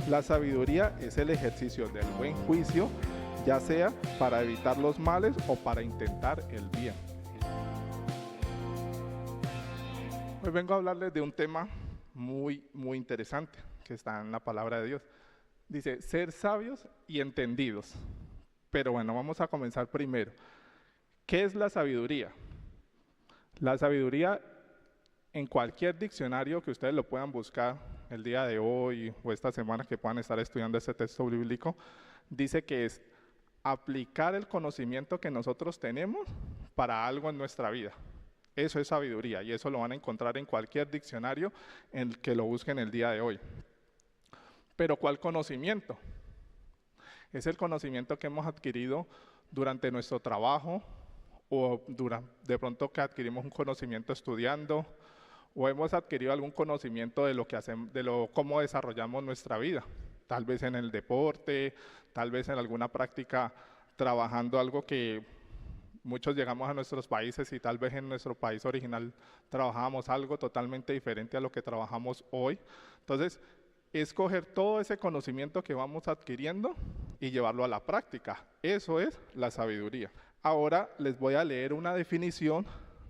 La sabiduría es el ejercicio del buen juicio, ya sea para evitar los males o para intentar el bien. Hoy vengo a hablarles de un tema muy interesante que está en la palabra de Dios. Dice, ser sabios y entendidos. Pero bueno, vamos a comenzar primero. ¿Qué es la sabiduría? La sabiduría, en cualquier diccionario que ustedes lo puedan buscar el día de hoy o esta semana que puedan estar estudiando este texto bíblico, dice que es aplicar el conocimiento que nosotros tenemos para algo en nuestra vida. Eso es sabiduría y eso lo van a encontrar en cualquier diccionario en el que lo busquen el día de hoy. Pero ¿cuál conocimiento? Es el conocimiento que hemos adquirido durante nuestro trabajo o de pronto que adquirimos un conocimiento estudiando o hemos adquirido algún conocimiento de lo que hacemos, cómo desarrollamos nuestra vida. Tal vez en el deporte, tal vez en alguna práctica trabajando algo que muchos llegamos a nuestros países y tal vez en nuestro país original trabajábamos algo totalmente diferente a lo que trabajamos hoy. Entonces, es coger todo ese conocimiento que vamos adquiriendo y llevarlo a la práctica. Eso es la sabiduría. Ahora les voy a leer una definición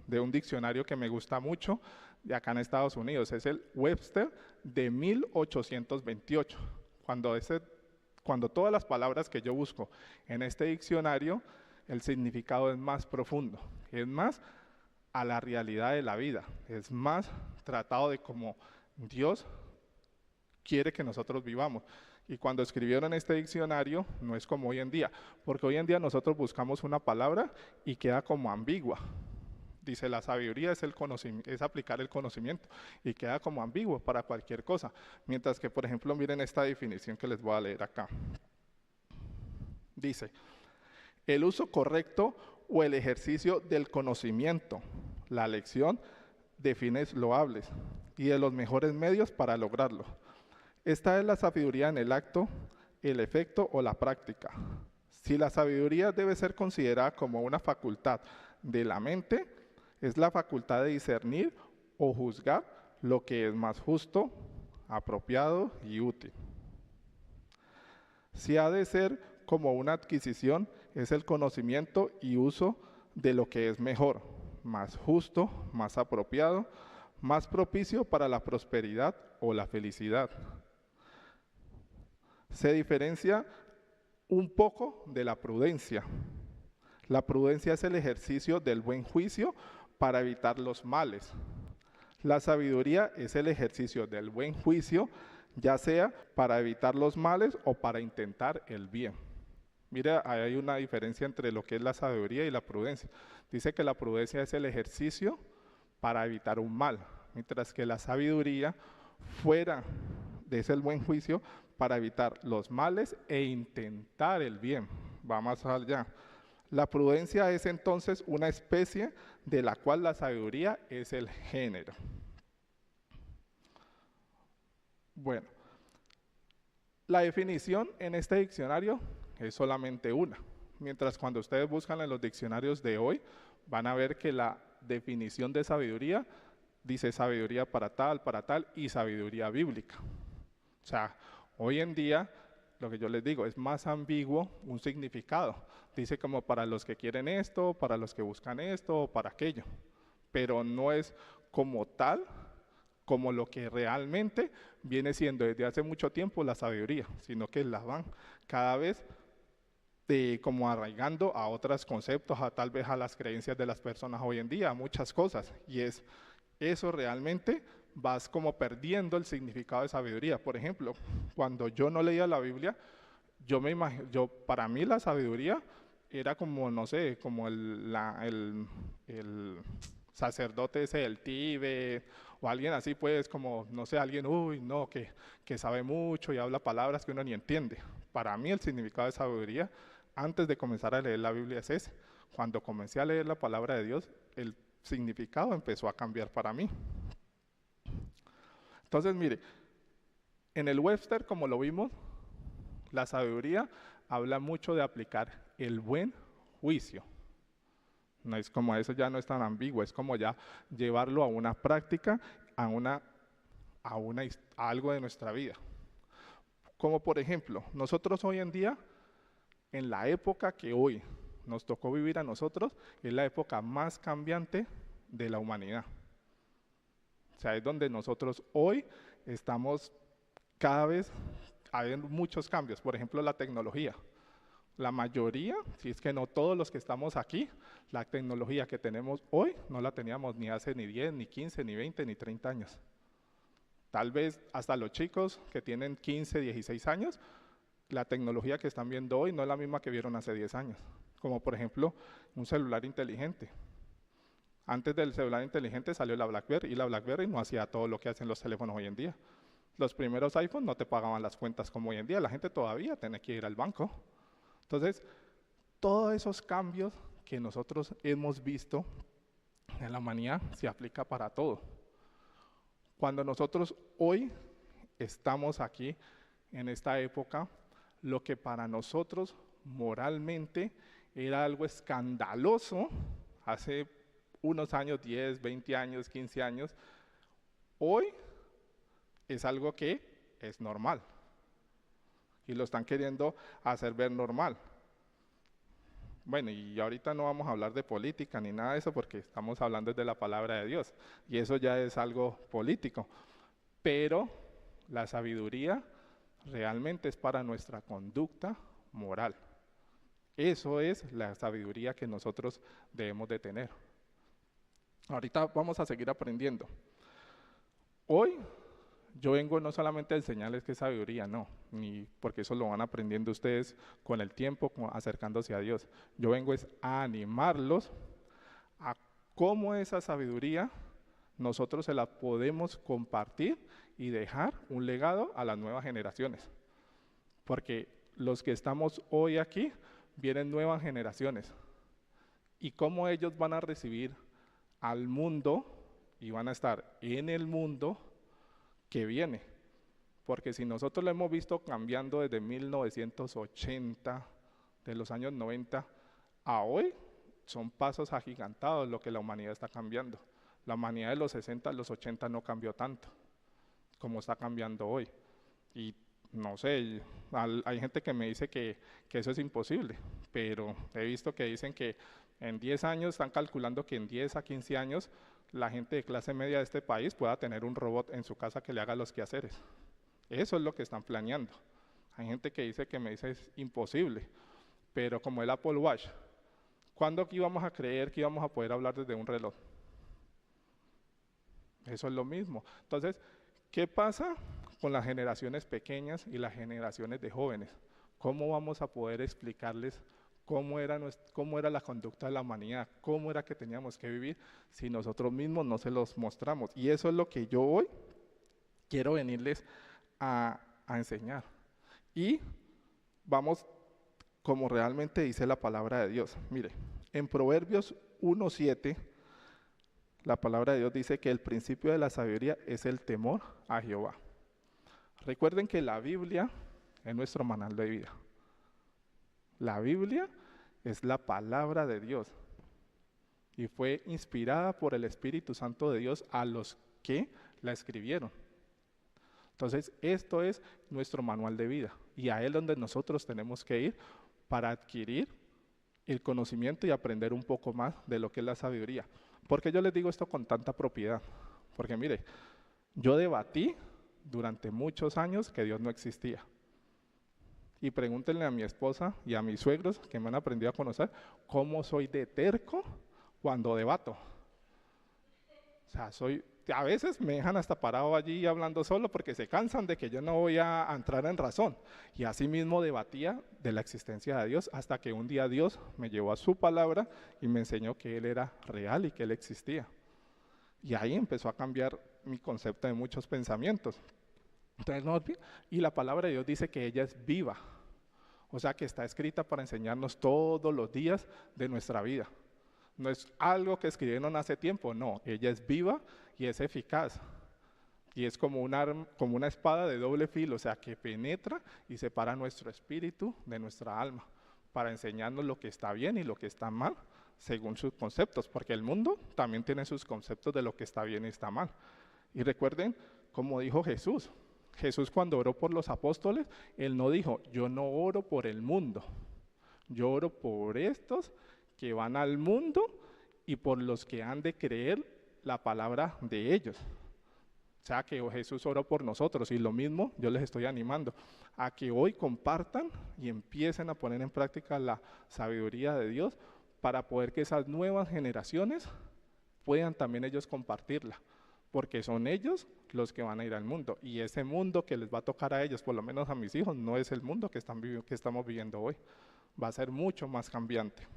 de un diccionario que me gusta mucho de acá en Estados Unidos. Es el Webster de 1828. Cuando todas las palabras que yo busco en este diccionario, el significado es más profundo, es más a la realidad de la vida, es más tratado de cómo Dios quiere que nosotros vivamos. Y cuando escribieron este diccionario, no es como hoy en día, porque hoy en día nosotros buscamos una palabra y queda como ambigua. Dice, la sabiduría es aplicar el conocimiento y queda como ambiguo para cualquier cosa. Mientras que, por ejemplo, miren esta definición que les voy a leer acá. Dice, el uso correcto o el ejercicio del conocimiento, la lección de fines loables y de los mejores medios para lograrlo. Esta es la sabiduría en el acto, el efecto o la práctica. Si la sabiduría debe ser considerada como una facultad de la mente, es la facultad de discernir o juzgar lo que es más justo, apropiado y útil. Si ha de ser como una adquisición, es el conocimiento y uso de lo que es mejor, más justo, más apropiado, más propicio para la prosperidad o la felicidad. Se diferencia un poco de la prudencia. La prudencia es el ejercicio del buen juicio para evitar los males. La sabiduría es el ejercicio del buen juicio, ya sea para evitar los males o para intentar el bien. Mira, hay una diferencia entre lo que es la sabiduría y la prudencia. Dice que la prudencia es el ejercicio para evitar un mal, mientras que la sabiduría fuera de ese buen juicio para evitar los males e intentar el bien. Va más allá. La prudencia es entonces una especie de la cual la sabiduría es el género. Bueno, la definición en este diccionario es solamente una, mientras cuando ustedes buscan en los diccionarios de hoy, van a ver que la definición de sabiduría dice sabiduría para tal y sabiduría bíblica. O sea, hoy en día, lo que yo les digo, es más ambiguo un significado. Dice como para los que quieren esto, para los que buscan esto, o para aquello. Pero no es como tal, como lo que realmente viene siendo desde hace mucho tiempo la sabiduría, sino que la van cada vez como arraigando a otros conceptos, tal vez a las creencias de las personas hoy en día, a muchas cosas. Y es eso realmente vas como perdiendo el significado de sabiduría. Por ejemplo, cuando yo no leía la Biblia, para mí la sabiduría era como, no sé, como el sacerdote ese del Tíbet, o alguien así, pues, como, no sé, alguien, que sabe mucho y habla palabras que uno ni entiende. Para mí el significado de sabiduría, antes de comenzar a leer la Biblia, es ese. Cuando comencé a leer la palabra de Dios, el significado empezó a cambiar para mí. Entonces, mire, en el Webster, como lo vimos, la sabiduría habla mucho de aplicar el buen juicio. No es como eso, ya no es tan ambiguo, es como ya llevarlo a una práctica, a algo de nuestra vida. Como por ejemplo, nosotros hoy en día, en la época que hoy nos tocó vivir a nosotros, es la época más cambiante de la humanidad. O sea, es donde nosotros hoy estamos cada vez habiendo muchos cambios. Por ejemplo, la tecnología. La mayoría, si es que no todos los que estamos aquí, la tecnología que tenemos hoy no la teníamos ni hace ni 10, ni 15, ni 20, ni 30 años. Tal vez hasta los chicos que tienen 15, 16 años, la tecnología que están viendo hoy no es la misma que vieron hace 10 años. Como por ejemplo, un celular inteligente. Antes del celular inteligente salió la BlackBerry y la BlackBerry no hacía todo lo que hacen los teléfonos hoy en día. Los primeros iPhones no te pagaban las cuentas como hoy en día, la gente todavía tiene que ir al banco. Entonces, todos esos cambios que nosotros hemos visto en la humanidad se aplica para todo. Cuando nosotros hoy estamos aquí en esta época, lo que para nosotros moralmente era algo escandaloso hace unos años, 10, 20 años, 15 años, hoy es algo que es normal y lo están queriendo hacer ver normal. Bueno, y ahorita no vamos a hablar de política ni nada de eso porque estamos hablando de la palabra de Dios y eso ya es algo político, pero la sabiduría realmente es para nuestra conducta moral. Eso es la sabiduría que nosotros debemos de tener. Ahorita vamos a seguir aprendiendo. Hoy yo vengo no solamente a enseñarles qué es sabiduría, no, ni porque eso lo van aprendiendo ustedes con el tiempo, acercándose a Dios. Yo vengo es a animarlos a cómo esa sabiduría nosotros se la podemos compartir y dejar un legado a las nuevas generaciones. Porque los que estamos hoy aquí, vienen nuevas generaciones. Y cómo ellos van a recibir al mundo y van a estar en el mundo que viene. Porque si nosotros lo hemos visto cambiando desde 1980, de los años 90 a hoy, son pasos agigantados lo que la humanidad está cambiando. La humanidad de los 60 a los 80 no cambió tanto como está cambiando hoy. Y no sé, hay gente que me dice que eso es imposible, pero he visto que dicen que en 10 años, están calculando que en 10 a 15 años, la gente de clase media de este país pueda tener un robot en su casa que le haga los quehaceres. Eso es lo que están planeando. Hay gente que dice que me dice es imposible, pero como el Apple Watch, ¿cuándo íbamos a creer que íbamos a poder hablar desde un reloj? Eso es lo mismo. Entonces, ¿qué pasa con las generaciones pequeñas y las generaciones de jóvenes? ¿Cómo vamos a poder explicarles cómo era la conducta de la humanidad? ¿Cómo era que teníamos que vivir si nosotros mismos no se los mostramos? Y eso es lo que yo hoy quiero venirles a enseñar. Y vamos como realmente dice la palabra de Dios. Mire, en Proverbios 1:7, la palabra de Dios dice que el principio de la sabiduría es el temor a Jehová. Recuerden que la Biblia es nuestro manual de vida. La Biblia es la palabra de Dios y fue inspirada por el Espíritu Santo de Dios a los que la escribieron. Entonces, esto es nuestro manual de vida y a él donde nosotros tenemos que ir para adquirir el conocimiento y aprender un poco más de lo que es la sabiduría. ¿Por qué yo les digo esto con tanta propiedad? Porque mire, yo debatí durante muchos años que Dios no existía. Y pregúntenle a mi esposa y a mis suegros que me han aprendido a conocer cómo soy de terco cuando debato. O sea, a veces me dejan hasta parado allí hablando solo porque se cansan de que yo no voy a entrar en razón. Y así mismo debatía de la existencia de Dios hasta que un día Dios me llevó a su palabra y me enseñó que Él era real y que Él existía. Y ahí empezó a cambiar mi concepto de muchos pensamientos. Entonces, y la palabra de Dios dice que ella es viva, o sea que está escrita para enseñarnos todos los días de nuestra vida. No es algo que escribieron hace tiempo, no, ella es viva y es eficaz. Y es como una espada de doble filo, o sea que penetra y separa nuestro espíritu de nuestra alma, para enseñarnos lo que está bien y lo que está mal, según sus conceptos, porque el mundo también tiene sus conceptos de lo que está bien y está mal. Y recuerden, como dijo Jesús, Jesús cuando oró por los apóstoles, Él no dijo, yo no oro por el mundo, yo oro por estos que van al mundo y por los que han de creer la palabra de ellos. O sea que Jesús oró por nosotros y lo mismo yo les estoy animando a que hoy compartan y empiecen a poner en práctica la sabiduría de Dios para poder que esas nuevas generaciones puedan también ellos compartirla, porque son ellos los que van a ir al mundo y ese mundo que les va a tocar a ellos, por lo menos a mis hijos, no es el mundo que estamos viviendo hoy, va a ser mucho más cambiante.